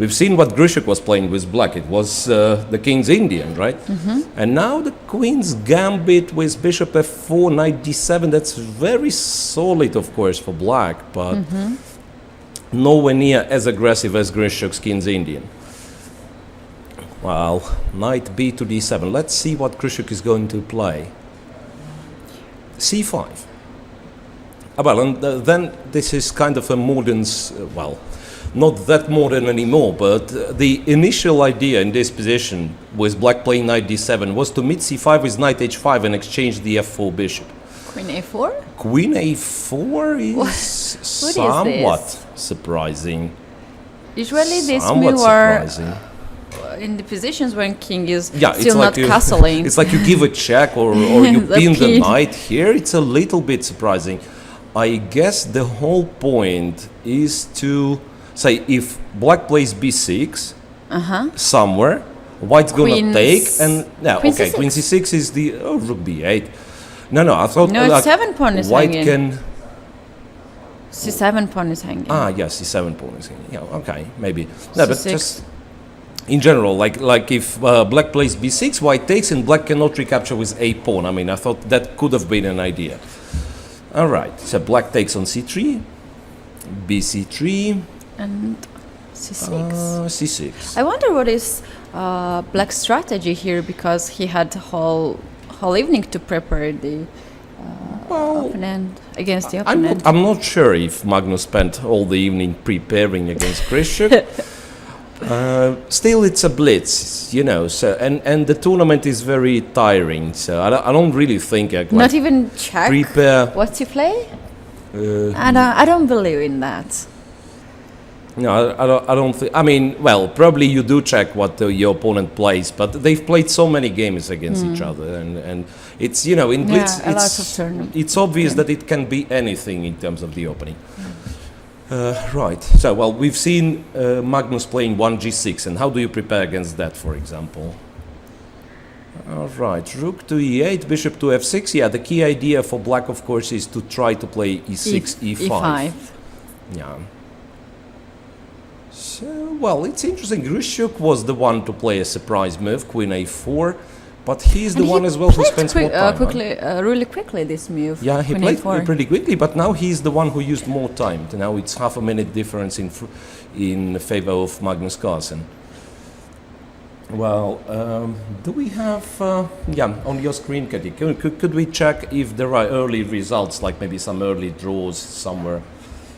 we've seen what Grischuk was playing with black. It was the king's Indian, right? And now the queen's gambit with bishop f4, knight d7. That's very solid, of course, for black, but nowhere near as aggressive as Grischuk's king's Indian. Well, knight b to d7. Let's see what Grischuk is going to play. c5. Well, and then this is kind of a modern, well, not that modern anymore, but the initial idea in this position with black playing knight d7 was to meet c5 with knight h5 and exchange the f4 bishop. Queen a4? Queen a4 is somewhat surprising. Usually this Somewhat move are surprising. in the positions when king is Yeah, still not castling. It's like you give a check or you The pin the pin. knight. Here it's a little bit surprising. I guess the whole point is to say if black plays b6 somewhere, white's gonna Queen take and no, Queen okay, c6. queen c6 is the rook b8. No, I thought No, it's 7 pawn is white hanging. can c7 pawn is hanging. yes, c7 pawn is hanging. Yeah, okay, maybe. No, but C6. just in general, like if black plays b6, white takes, and black cannot recapture with a pawn. I mean, I thought that could have been an idea. All right, so black takes on c3, bc3, And c6. c6. I wonder what is black's strategy here, because he had whole evening to prepare the opponent against the opponent. I'm not sure if Magnus spent all the evening preparing against Grischuk. Still, it's a blitz, you know. So and the tournament is very tiring. So I don't really think Not even check prepare. what to play. Uh, I don't believe in that. No, I don't think. I mean, well, probably you do check what your opponent plays, but they've played so many games against each other, and it's, you know, in blitz, Yeah, a lot of tournaments. it's obvious that it can be anything in terms of the opening. Right. So, well, we've seen Magnus playing 1g6, and how do you prepare against that, for example? All right, rook to e8, bishop to f6. Yeah, the key idea for black, of course, is to try to play e6, e5. Yeah. So, well, it's interesting. Grischuk was the one to play a surprise move, queen a4, but he's the one as well who spends more time. Really quickly this move. Yeah, he queen played a4. pretty quickly, but now he's the one who used more time. Now it's half a minute difference in favor of Magnus Carlsen. Well, do we have, on your screen, Katie, could we check if there are early results, like maybe some early draws somewhere?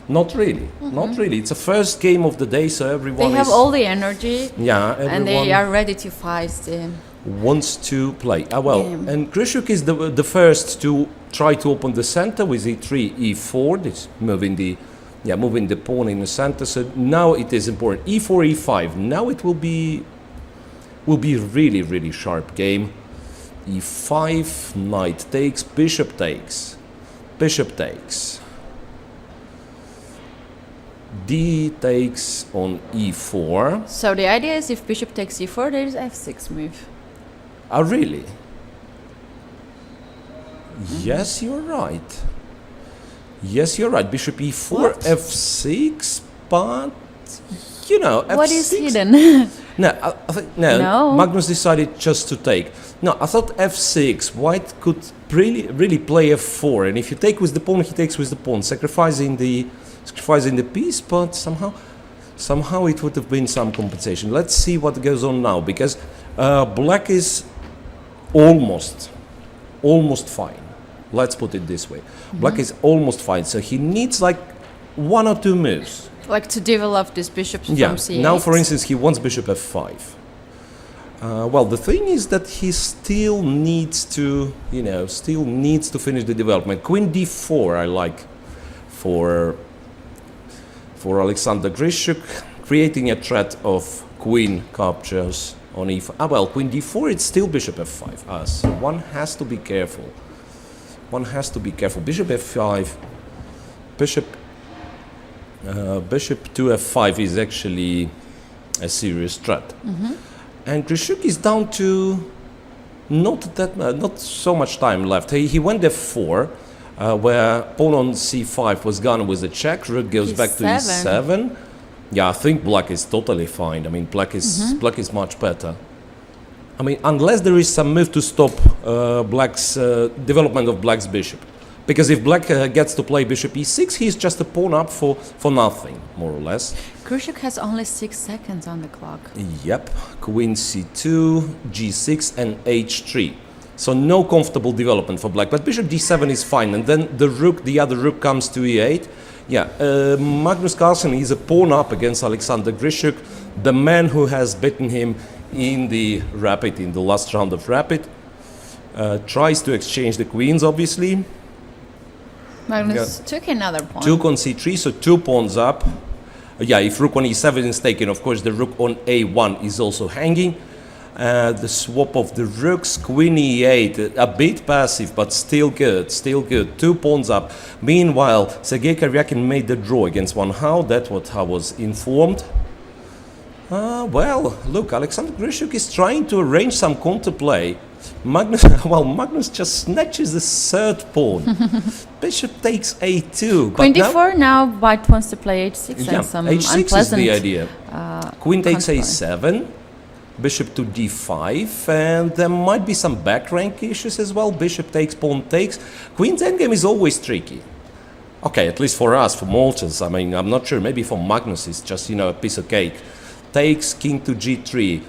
Not really, not really. It's a first game of the day, so everyone They have all the energy, yeah, and they everyone are ready to fight. wants to play. Well, Game. and Grischuk is the first to try to open the center with e3, e4. This moving the pawn in the center. So now it is important. e4, e5. Now it will be really, really sharp game. e5, knight takes, bishop takes, bishop takes. D takes on e4. So the idea is if bishop takes e4, there is f6 move. Oh, really? Yes, you're right. Yes, you're right. Bishop e4, What? f6, but you know, f6. What is hidden? No, I think no. No. Magnus decided just to take. No, I thought f6. White could really play f4, and if you take with the pawn, he takes with the pawn, sacrificing the piece. But somehow it would have been some compensation. Let's see what goes on now, because black is almost fine. Let's put it this way. Black is almost fine, so he needs like one or two moves. Like to develop this bishop from c8. Now, for instance, he wants bishop f5. Well, the thing is that he still needs to finish the development. Queen d4, I like for Alexander Grischuk, creating a threat of queen captures on e5. Well, queen d4, it's still bishop f5. So one has to be careful. Bishop f5, bishop to f5 is actually a serious threat. And Grischuk is down to not so much time left. He went f4, where pawn on c5 was gone with a check. Rook goes back to e7. Yeah, I think black is totally fine. I mean, black is much better. I mean, unless there is some move to stop black's development of black's bishop. Because if black gets to play bishop e6, he's just a pawn up for nothing, more or less. Grischuk has only 6 seconds on the clock. Yep, queen c2, g6 and h3. So no comfortable development for black, but bishop d7 is fine, and then the other rook comes to e8. Yeah, Magnus Carlsen is a pawn up against Alexander Grischuk, the man who has beaten him in the rapid, in the last round of rapid. Tries to exchange the queens, obviously. Magnus took another pawn. Took on c3, so 2 pawns up. Yeah, if rook on e7 is taken, of course the rook on a1 is also hanging. The swap of the rooks, queen e8, a bit passive, but still good, 2 pawns up. Meanwhile, Sergei Karyakin made the draw against Van Hao, that's what I was informed. Well, look, Alexander Grischuk is trying to arrange some counterplay. Magnus just snatches the third pawn. Bishop takes a2. Queen d4, now white wants to play h6 and some h6 unpleasant... is the idea. Queen takes a7. Bishop to d5, and there might be some back rank issues as well. Bishop takes, pawn takes. Queen's endgame is always tricky. Okay, at least for us, for Maltans. I mean, I'm not sure. Maybe for Magnus it's just, a piece of cake. Takes, king to g3.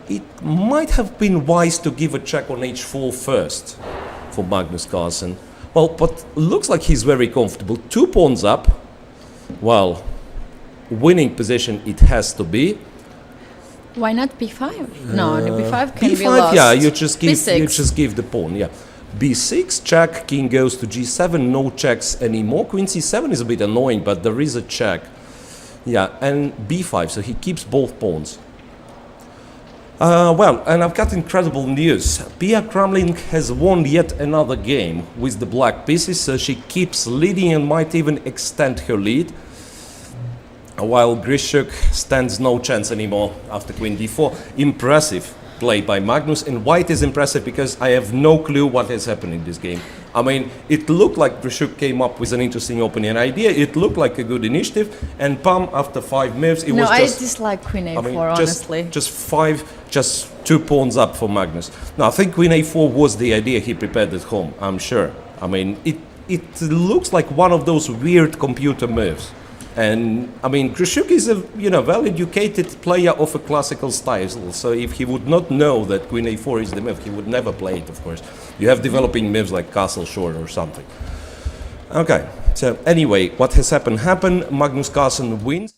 It might have been wise to give a check on h4 first for Magnus Carlsen. Well, but looks like he's very comfortable. 2 pawns up. Well, winning position it has to be. Why not b5? No, the b5 can b5, be lost. yeah, you just b6. give the pawn, yeah. b6, check, king goes to g7, no checks anymore. Queen c7 is a bit annoying, but there is a check. Yeah, and b5, so he keeps both pawns. Well, and I've got incredible news. Pia Kramling has won yet another game with the black pieces, so she keeps leading and might even extend her lead. While Grischuk stands no chance anymore after queen d4. Impressive play by Magnus, and white is impressive because I have no clue what has happened in this game. I mean, it looked like Grischuk came up with an interesting opening idea, it looked like a good initiative, and pam, after 5 moves, it was just... I dislike queen a4, honestly. Just 2 pawns up for Magnus. No, I think queen a4 was the idea he prepared at home, I'm sure. I mean, it looks like one of those weird computer moves. And I mean, Grischuk is a well-educated player of a classical style. So if he would not know that queen a4 is the move, he would never play it. Of course, you have developing moves like castle short or something. Okay. So anyway, what has happened? Magnus Carlsen wins.